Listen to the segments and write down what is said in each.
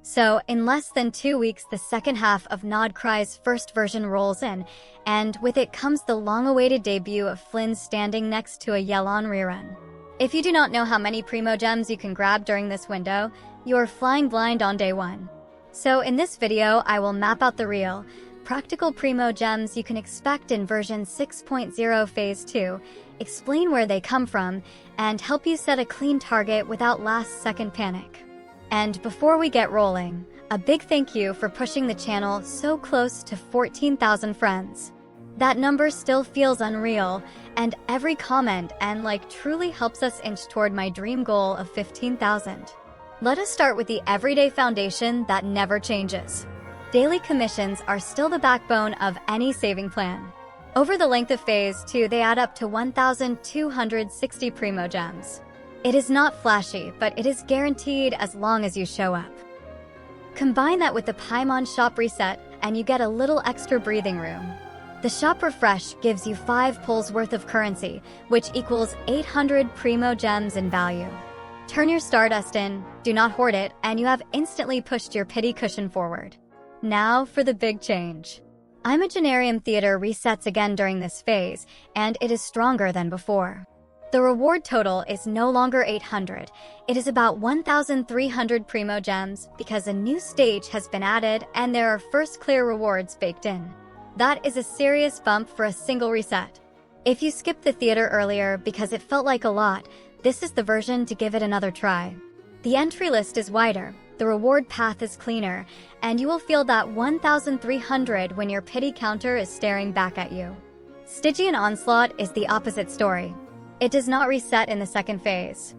So, in less than 2 weeks, the second half of Nod-Krai's first version rolls in, and with it comes the long-awaited debut of Flins standing next to a Yelan rerun. If you do not know how many Primogems you can grab during this window, you are flying blind on day one. So in this video, I will map out the real, practical Primogems you can expect in version 6.0 Phase 2, explain where they come from, and help you set a clean target without last-second panic. And before we get rolling, a big thank you for pushing the channel so close to 14,000 friends. That number still feels unreal, and every comment and like truly helps us inch toward my dream goal of 15,000. Let us start with the everyday foundation that never changes. Daily commissions are still the backbone of any saving plan. Over the length of Phase 2, they add up to 1,260 Primogems. It is not flashy, but it is guaranteed as long as you show up. Combine that with the Paimon shop reset, and you get a little extra breathing room. The shop refresh gives you 5 pulls worth of currency, which equals 800 Primogems in value. Turn your Stardust in, do not hoard it, and you have instantly pushed your pity cushion forward. Now for the big change. Imaginarium Theater resets again during this phase, and it is stronger than before. The reward total is no longer 800, it is about 1,300 Primogems because a new stage has been added and there are first clear rewards baked in. That is a serious bump for a single reset. If you skipped the theater earlier because it felt like a lot, this is the version to give it another try. The entry list is wider, the reward path is cleaner, and you will feel that 1,300 when your pity counter is staring back at you. Stygian Onslaught is the opposite story. It does not reset in the second phase.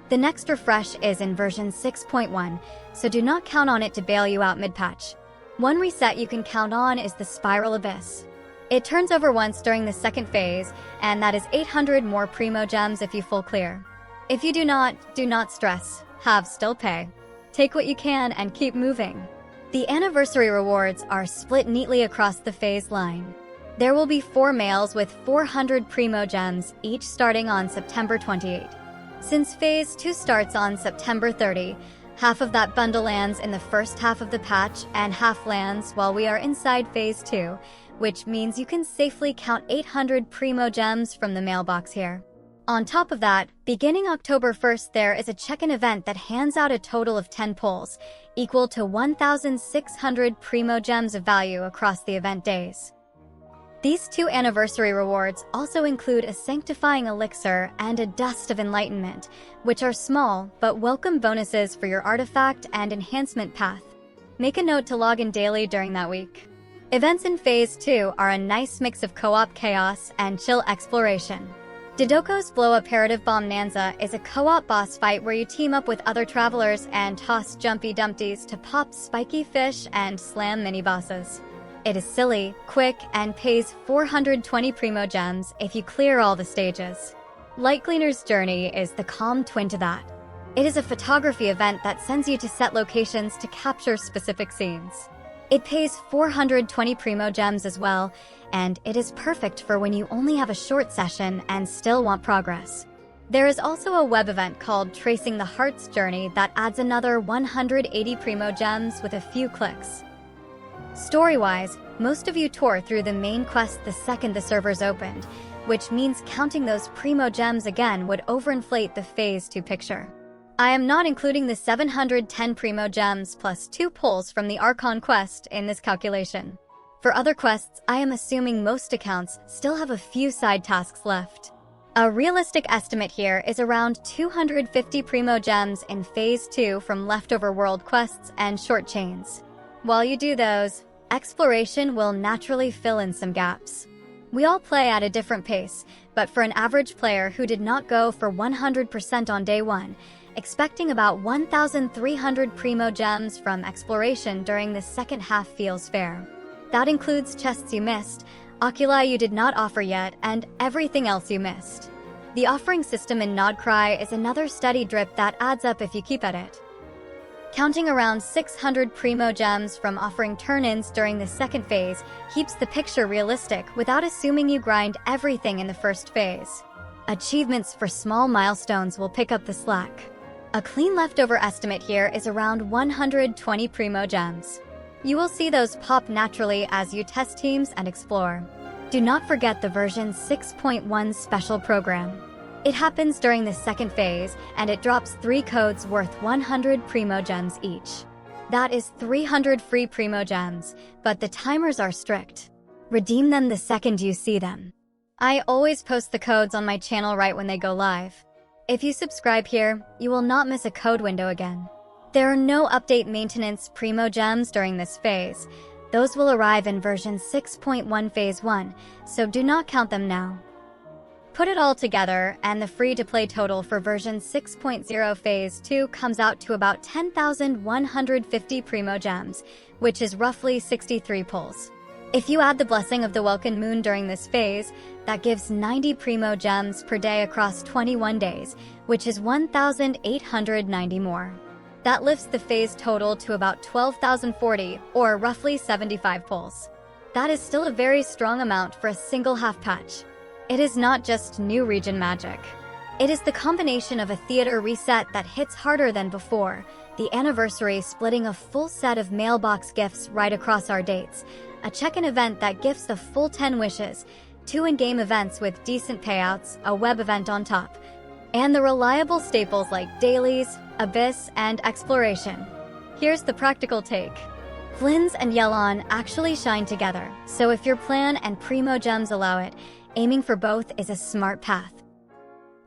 The next refresh is in version 6.1, so do not count on it to bail you out mid-patch. One reset you can count on is the Spiral Abyss. It turns over once during the second phase, and that is 800 more Primogems if you full clear. If you do not stress, have still pay. Take what you can and keep moving. The anniversary rewards are split neatly across the phase line. There will be 4 males with 400 Primogems, each starting on September 28. Since Phase 2 starts on September 30, half of that bundle lands in the first half of the patch and half lands while we are inside Phase 2, which means you can safely count 800 Primogems from the mailbox here. On top of that, beginning October 1st, there is a check-in event that hands out a total of 10 pulls, equal to 1,600 Primogems of value across the event days. These 2 anniversary rewards also include a Sanctifying Elixir and a Dust of Enlightenment, which are small but welcome bonuses for your artifact and enhancement path. Make a note to log in daily during that week. Events in Phase 2 are a nice mix of co-op chaos and chill exploration. Dodoko's Blow-Up Imperative Bonanza is a co-op boss fight where you team up with other travelers and toss jumpy dumpties to pop spiky fish and slam mini-bosses. It is silly, quick, and pays 420 Primogems if you clear all the stages. Light Cleaner's Journey is the calm twin to that. It is a photography event that sends you to set locations to capture specific scenes. It pays 420 Primogems as well, and it is perfect for when you only have a short session and still want progress. There is also a web event called Tracing the Heart's Journey that adds another 180 Primogems with a few clicks. Story-wise, most of you tore through the main quest the second the servers opened, which means counting those Primogems again would overinflate the Phase 2 picture. I am not including the 710 Primogems plus 2 pulls from the Archon quest in this calculation. For other quests, I am assuming most accounts still have a few side tasks left. A realistic estimate here is around 250 Primogems in Phase 2 from leftover world quests and short chains. While you do those, exploration will naturally fill in some gaps. We all play at a different pace, but for an average player who did not go for 100% on day 1, expecting about 1,300 Primogems from exploration during the second half feels fair. That includes chests you missed, oculi you did not offer yet, and everything else you missed. The offering system in Nod-Krai is another steady drip that adds up if you keep at it. Counting around 600 Primogems from offering turn-ins during the second phase keeps the picture realistic without assuming you grind everything in the first phase. Achievements for small milestones will pick up the slack. A clean leftover estimate here is around 120 Primogems. You will see those pop naturally as you test teams and explore. Do not forget the version 6.1 special program. It happens during the second phase, and it drops 3 codes worth 100 Primogems each. That is 300 free Primogems, but the timers are strict. Redeem them the second you see them. I always post the codes on my channel right when they go live. If you subscribe here, you will not miss a code window again. There are no update maintenance Primogems during this phase. Those will arrive in version 6.1 phase 1, so do not count them now. Put it all together, and the free-to-play total for version 6.0 phase 2 comes out to about 10,150 Primogems, which is roughly 63 pulls. If you add the blessing of the Welkin Moon during this phase, that gives 90 Primogems per day across 21 days, which is 1,890 more. That lifts the phase total to about 12,040, or roughly 75 pulls. That is still a very strong amount for a single half patch. It is not just new region magic. It is the combination of a theater reset that hits harder than before, the anniversary splitting a full set of mailbox gifts right across our dates, a check-in event that gifts the full 10 wishes, 2 in-game events with decent payouts, a web event on top, and the reliable staples like dailies, abyss, and exploration. Here's the practical take. Flins and Yelan actually shine together, so if your plan and Primogems allow it, aiming for both is a smart path.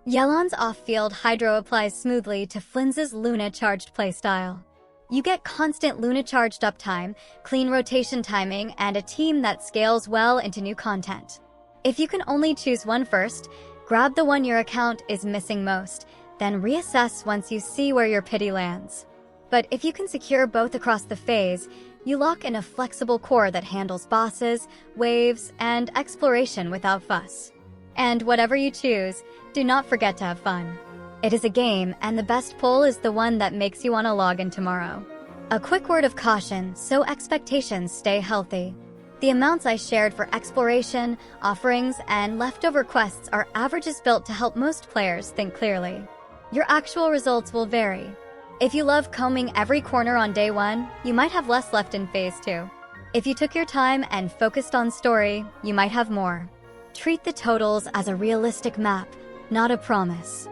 Yelan's off-field hydro applies smoothly to Flins's Luna-charged playstyle. You get constant Luna-charged uptime, clean rotation timing, and a team that scales well into new content. If you can only choose one first, grab the one your account is missing most, then reassess once you see where your pity lands. But if you can secure both across the phase, you lock in a flexible core that handles bosses, waves, and exploration without fuss. And whatever you choose, do not forget to have fun. It is a game, and the best pull is the one that makes you want to log in tomorrow. A quick word of caution, so expectations stay healthy. The amounts I shared for exploration, offerings, and leftover quests are averages built to help most players think clearly. Your actual results will vary. If you love combing every corner on day 1, you might have less left in phase 2. If you took your time and focused on story, you might have more. Treat the totals as a realistic map, not a promise.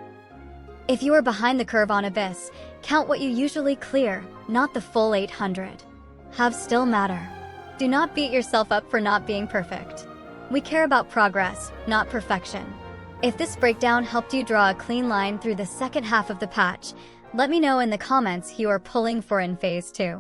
If you are behind the curve on Abyss, count what you usually clear, not the full 800. Have still matter. Do not beat yourself up for not being perfect. We care about progress, not perfection. If this breakdown helped you draw a clean line through the second half of the patch, let me know in the comments who you are pulling for in phase 2.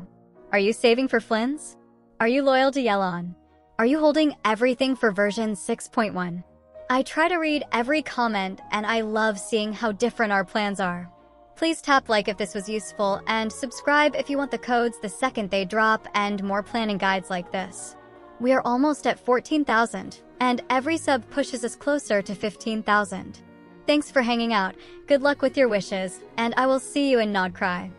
Are you saving for Flins? Are you loyal to Yelan? Are you holding everything for version 6.1? I try to read every comment, and I love seeing how different our plans are. Please tap like if this was useful, and subscribe if you want the codes the second they drop and more planning guides like this. We are almost at 14,000, and every sub pushes us closer to 15,000. Thanks for hanging out, good luck with your wishes, and I will see you in Nod-Krai.